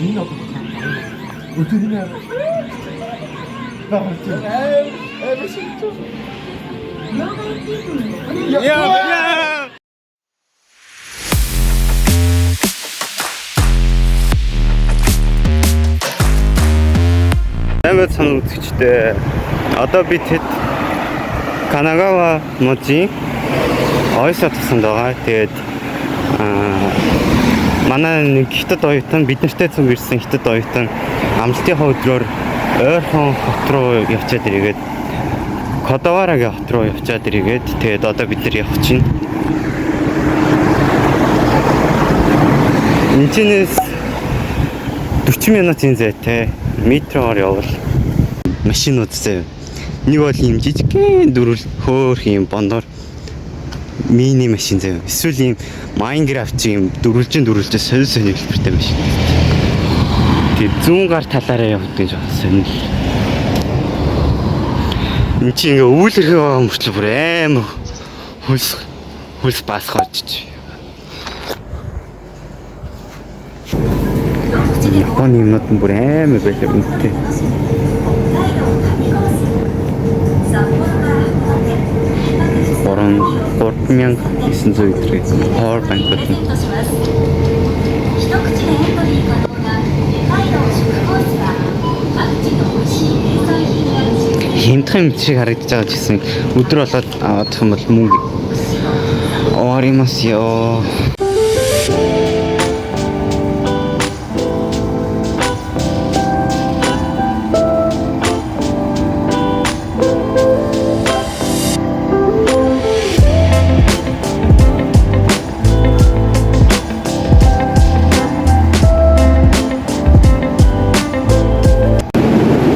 Энэ одоо өдөрний Амт санаа үзэгчтэй. Одоо бид хэд Канагава мужийн ойсоо тусанд байгаа. Тэгээд манай нэг хятад оюутан бид нартай цуг ирсэн хятад оюутан амралтынхаа өдрөөр ойрхон хот руу явчаад ирээд Кодоварагийн хот руу явчаад ирээд тэгээд одоо бид нар явах чинь. Энэчнээс 40 минутын зайтай метроор явбал машинууд заяа. Нэг бол ийм жижигхэн дөрвөл хөөх юм бондор мини машин заяа. Эсвэл ийм Майнкрафт ийм дөрвөлжин сонь хэлбэртэй машин. Тэгээд зүүн гар талаараа явдаг гэж байна сонь. Энд чи ингээ өвөлрхөө байгаа мөрчлөө бүр амар хөлс басхооч. Японы юмнууд бүр амар байлаа үнэтэй. Орон 3900 төгрөг хоор банкет. Хэмтхэн шиг харагдаж байгаа гэсэн өдөр болоод авах юм бол мөнгө оримас ёо.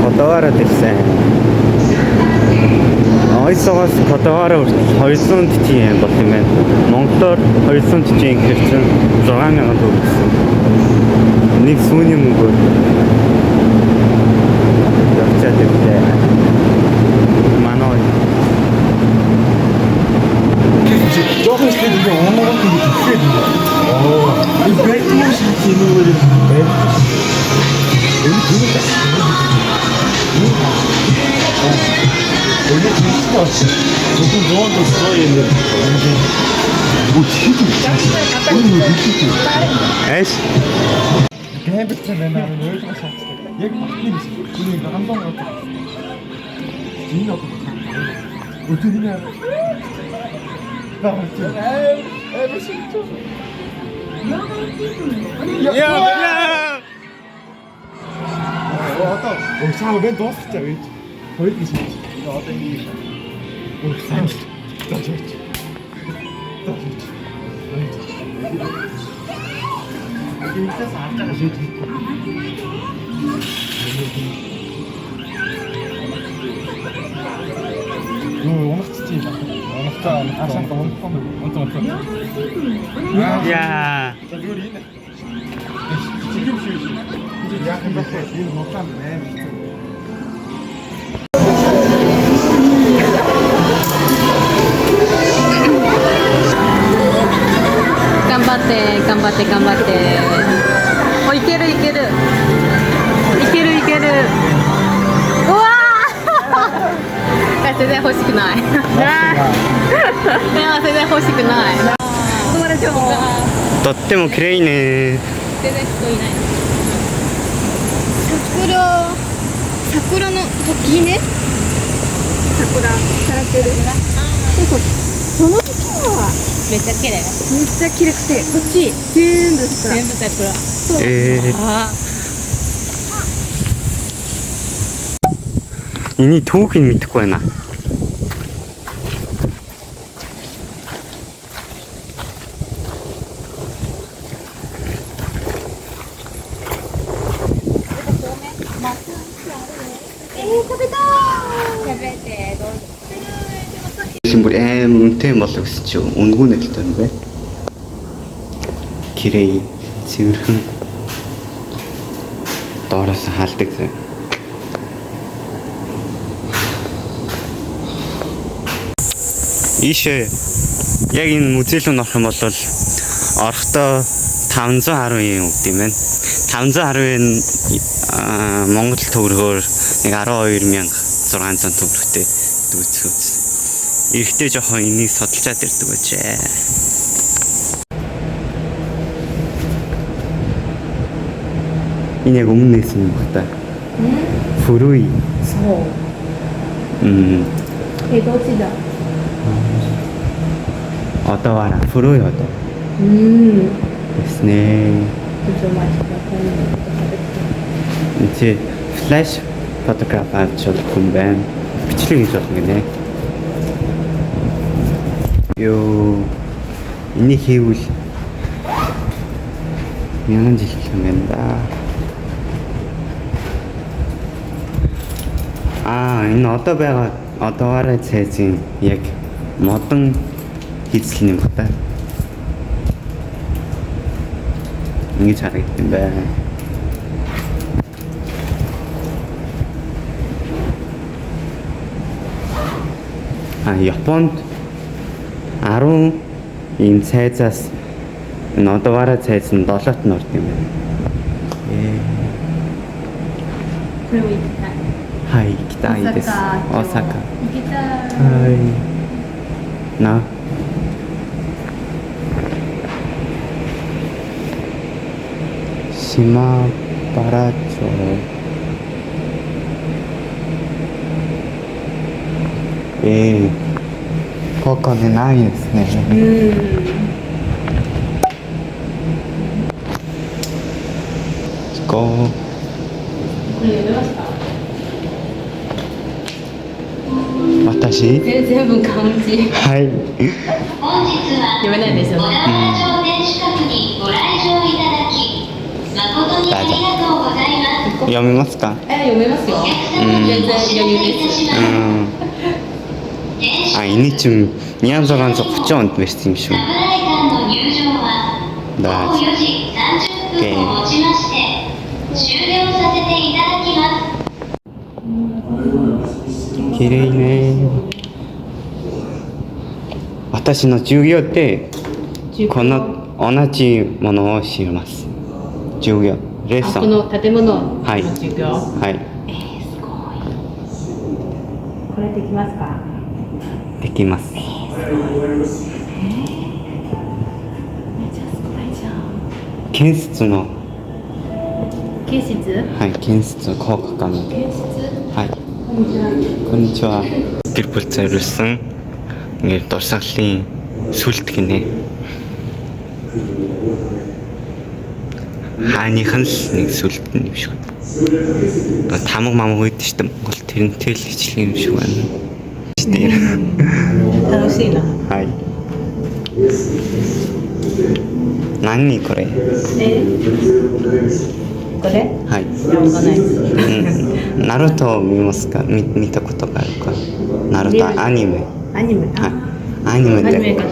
Кодовара гэсэн. Ойсоос Кодовара 200 тийм бол юм байна. Монголоор 200 жижиг хэрэгцээ 6000 төгрөг гэсэн. Нэг сүүний мөнгөөр явчаад ирлээ. Манай жоохон ихтэй нэг оногоо хийгээд оо энэ бэтмэн шиг юм уу вэ? Эс гэмбэлтэй байна аа ойлгож шаардлагатай. Яг батны биш. Түүний гандон одоо. Энэ одоо өдөрний одоо өсөө бэн дуусчихаа байж. Хоёр гэж байна. Одоо ингэ өсөө дажиж. Интээс авч байгаа шиг. Унагцчих юм байна. Унагцаа асаан унтсан. Яа. Зүгээр энэ. Чигим шиг. Яг юм байна. Энэ моцан байна.頑張って。お、いける。うわー全然欲しくない。全然欲しくない。とっても綺麗ね。全然人いない。桜の時ね。桜されてる。その時はめっちゃ綺麗くて、こっち全部桜。そう。이니 도우긴 밑에 거야. 지금 우리 엠테 먹고 있죠. 온구네 기다는데. 길에 지금 떨어서 할 때그. 이ше яг энэ музей руу орох юм бол орохдоо 510 yen өгд юм байна. 510-ын Монгол төгрөгөөр нэг 12,600 төгрөгтэй дүүцгөөс. Эрэхтэй жоохон энийг судалжаад ирдэг байжээ. Энэ яг өмнөөс юм баг та. Фүрүй. そう。 江戸時代。 어떠와라 프로이 어떠. ですね。 ちょっと前しかわかんないこと食べて 이제 플래시 포토그래프 авчвал хүн байна. Бичлэг хийж болно гинэ. Ёо. Энийг хийвэл 1000 жил гэх юм байна да. Энэ одоо байгаа одоогаараа цайзын яг модон хийцэл юм байна. Ингэж харагдсан юм байна. Японд 10 ийм цайзаас энэ одоогаараа цайз нь 7-т нь орд юм байна. これも行きたい。はい、行きたいです。大阪。行きたい。はい。な。島原町。ここでないですね。行こう。これ読めました？私？全部漢字。はい。読めないですよね。読めますか？読めますよ。全然余裕です。Ini чинь 1630 онд байсан юм шүү. Да. Окей. Кирейне. 私の授業でこの同じものを知ります。授業、レッスン。この建物のはい。授業。はい。すごい。これできますか？できます。めっちゃすごいじゃん。検出の。検室？はい、検出効果かも。検室？はい。こんにちは。гэр бүл зориулсан ингээд дурсгалын сүлд гинэ. Хааныхан л нэг сүлд юм шиг байна. Тамга мамг үйд штэ Монгол тэрнтэй л хичлэг юм шиг байна. 楽しいな。はい。何これ？これ？はい。わかんないです。ナルト見ますか？見たことがあるか？ナルトアニメ。アニメ。はい。アニメで。アニメが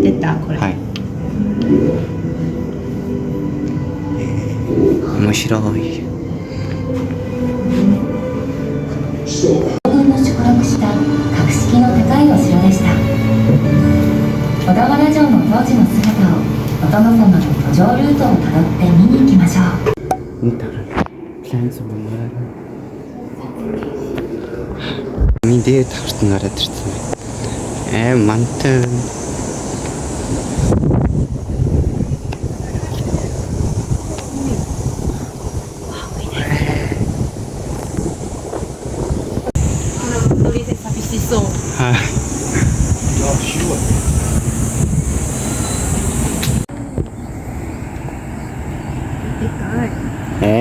出たこれ。はい。面白い。軍の宿泊した格式の高いお城でした。小田原城の当時の姿をお殿様の居城ルートをたどって見に行きましょう。見たらplan sa mga hindi tapos na retreat mantel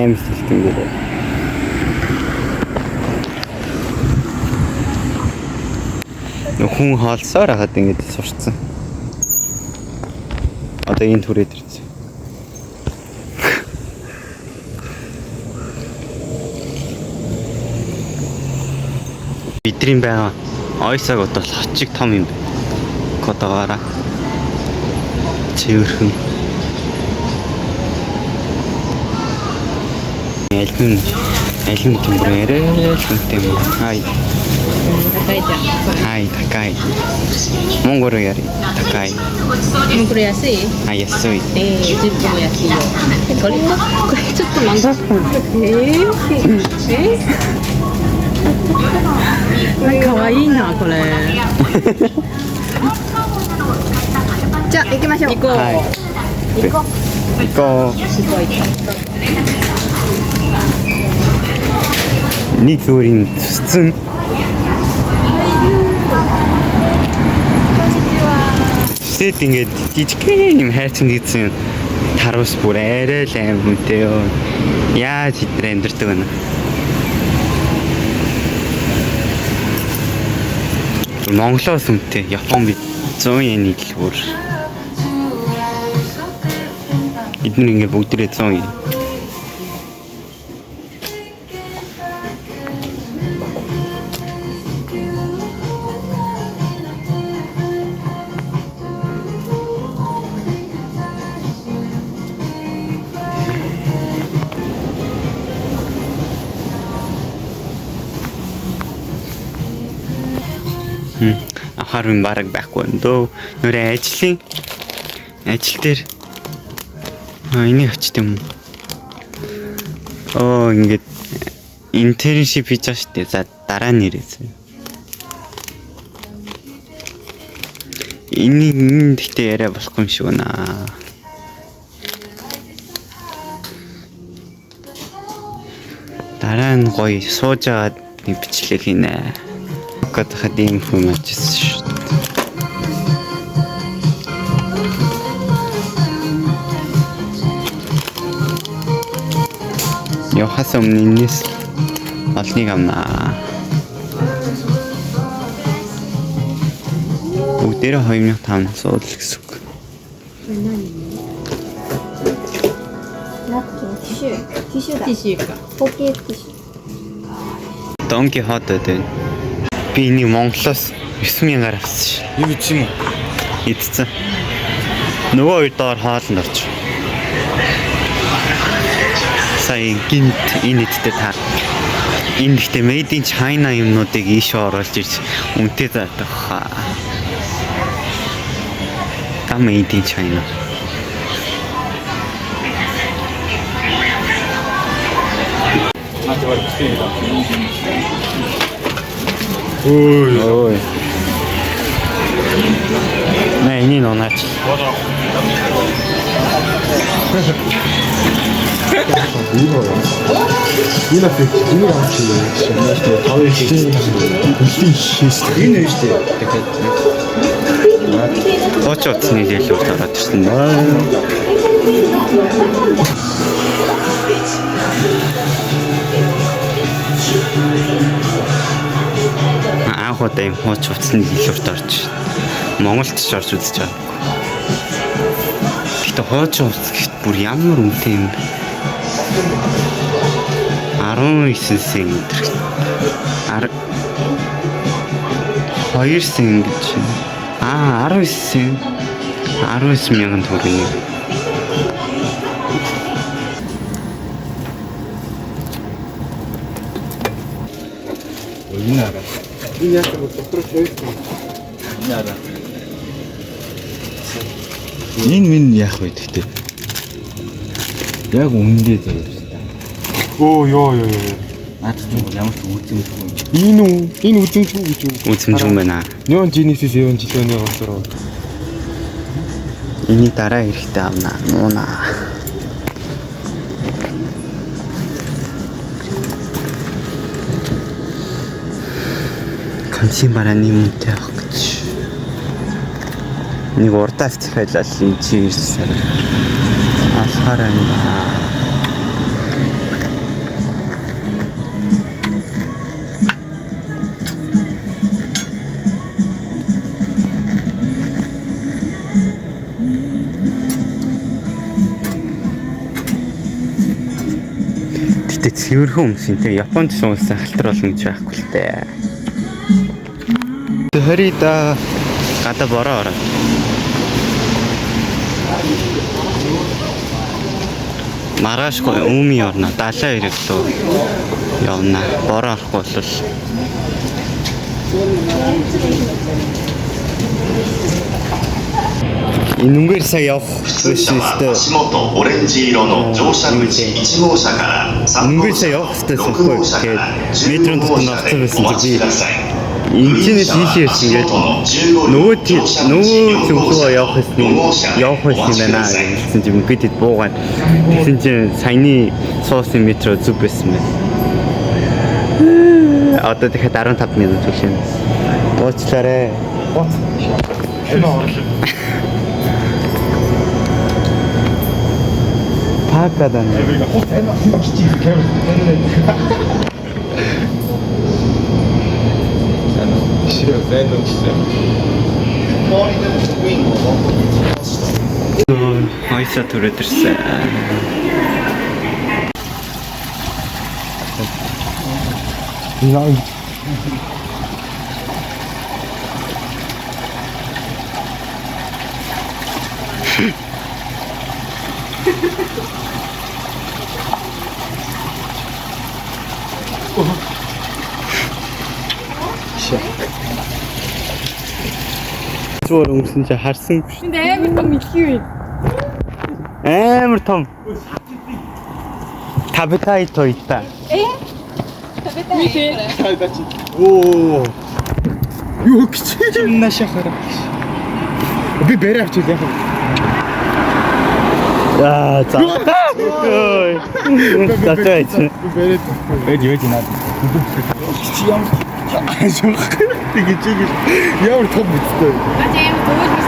미스팅 그래. Хүн хаалсаар хаад ингэж сурцсан. Одоо энэ түрээд ирсэн. Бидний байгаа ойсаг одоо хочиг том юм байна. Кодогоороо. Цэвэрхэн. Альбом тэмбрээрээ л үнэтэй юм. Хай. いじゃん。これ。はい、高い。モンゴルより高い。もうこれ安い？あ、安い。 10個も安いよ。これちょっと漫画っぽい。かわいいなこれ。じゃあ行きましょう。行こう。はい。行こう。すごい。Niet door in Tsun. Steht ингээд жижигхэн юм хайцсан гэсэн тарус бүр арай л аим хүнтэй ёо. Яаж идэр амьдэрдэг вэ? Монголоос үнэтэй Япон бид 100 yen л бүр. Эдгээр ингээд бүгдээ 100 yen. Харин бараг байхгүй дөө. Нөрөө ажил дээр энийг очт юм. Ингээд интерншип хийж байгаа штэ. За дараа нь ирээсэй. Энэ гэхдээ яриа болохгүй юм шиг байна. Дараа нь гоё сууж агаад бичлэг хийнэ. Хад ийм хүн очсон шүү дээ. Явахаас өмнө энэс олныг авнаа. Бүгдээрээ 2500 суул гэсэн үг. 티슈か. 포켓 티슈. Донки хот дээ. Би энийг Монголоос 9,000-аар авсан шүү. Юу ч юм уу? Идсэн. Нөгөө хоёр доор хоолнд орж. Сая гинт энэ идтэй та. Энэ ихтэй made in China юмнуудыг ийшээ оруулж ирж үнэтэй заах хаа. Та made in China. Ой. Не, не наач. Энэ аффект энэ авч яа. Тавыг хийсэн. Энэ нь шүү дээ. Очоцны дэлгүүр ороод ирсэн. Анхудаа юм хууч утасны дэлгүүрт орж Монголд ч орж үзэж байгаа. Гэтэ хууч утас гэхт бүр ямар үнэтэй юм бэ? 19 сент. 2 сент гэж. 19 сент. 19,000 төгрөг. Энэ арга. Энэ яг дотроо шойсон. Энэ арга. Энэ минь яах вэ гэхдээ? Яг үнэндээ заяа шүү дээ. Ёо. Наад ч ямар ч үзэмжгүй. Энэ үү? Энэ үзэмжгүй гэж юу? Үзэмжгүй байна. Neon Genesis 7 жилийн онцороо. Энийг дараа эрэхтэй авнаа. Нуунаа. Канцын барааны үнэтэй авах гэж. Нэг урдаас захиалал энэ чи ирсэн. Алхаар байна. Гэтэ цэвэрхэн өмсөнтэй Японд суусан халтар болно гэж байхгүй л дээ. Хөрида гадаа бороо ороо. Маргаашгүй өмнө орно. 72 лөө явна. Бороо орохгүй бол 이 눈글사 역 시스템 足元オレンジ色の乗車口1号車から3号 눈글사 車 역 스테이션 6号車からметро 15号 도 車 на で автобус お待ちください。 인천에 지시했으면 너무 좋아 явах байна гэсэн чинь ингээд буугаад гэсэн чинь саяны суусан метро зүг байсан байна. Одоо дахиад 15 минут үлээн. Уучлаарай. 파악하다. Haysa türetirse. Зүгээр өмсөн чи харсан биш. 근데 амар том ихгүй. Амар том. Табитайто итта. Oo. Юу гэж наашахара. Би бэрэ авч яах вэ? 야, 자. ой. Затайч. Бэд юу гинэ? Чиям. Ажиг. Тэгэж ямар том биттэй. Наач амар төвөл биш.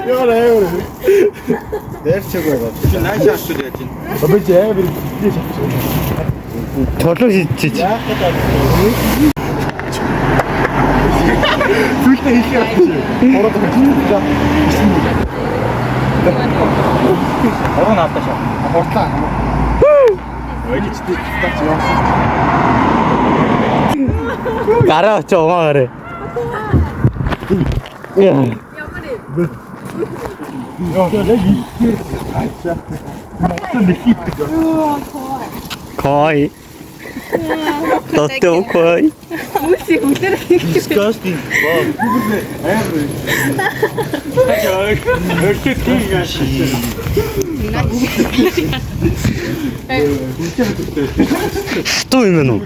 Ямар аяар. Дээрчээг байгаа. Чи наашаа авчих яаж чинь. Би ч аяар би Толоо хийчих. Түлхэ хийх юм. Ороод байгаа. Ороо наатаашаа. Хортлаа. Ой чи таач яа. Гараа ч омаарэ. Яа. Кой. Тотто кой. Үсийг үлдэр. Disgusting. Что именно?